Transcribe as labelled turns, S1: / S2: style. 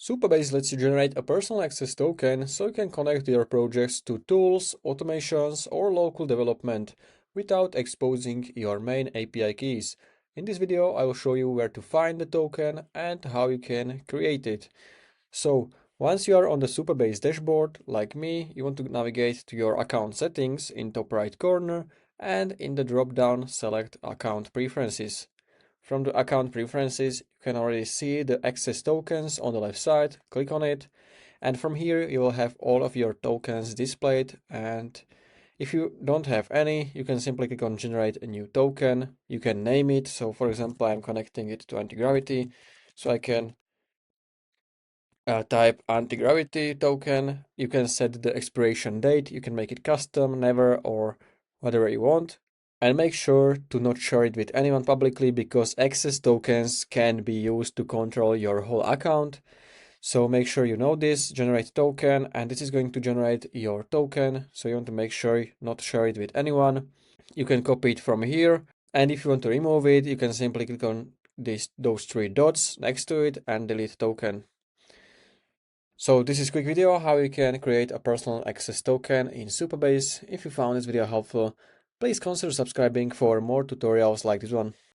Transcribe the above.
S1: Supabase lets you generate a personal access token so you can connect your projects to tools, automations, or local development without exposing your main API keys. In this video, I will show you where to find the token and how you can create it. So, once you are on the Supabase dashboard, like me, you want to navigate to your account settings in top right corner and in the drop-down select account preferences. From the account preferences, you can already see the access tokens on the left side. Click on it, and from here you will have all of your tokens displayed. And if you don't have any, you can simply click on generate a new token. You can name it. So for example, I'm connecting it to antigravity, so I can type antigravity token. You can set the expiration date. You can make it custom, never, or whatever you want. And make sure to not share it with anyone publicly, because access tokens can be used to control your whole account. So make sure you know this, generate token, and this is going to generate your token. So you want to make sure not share it with anyone. You can copy it from here. And if you want to remove it, you can simply click on those three dots next to it and delete token. So this is a quick video how you can create a personal access token in Supabase. If you found this video helpful, please consider subscribing for more tutorials like this one.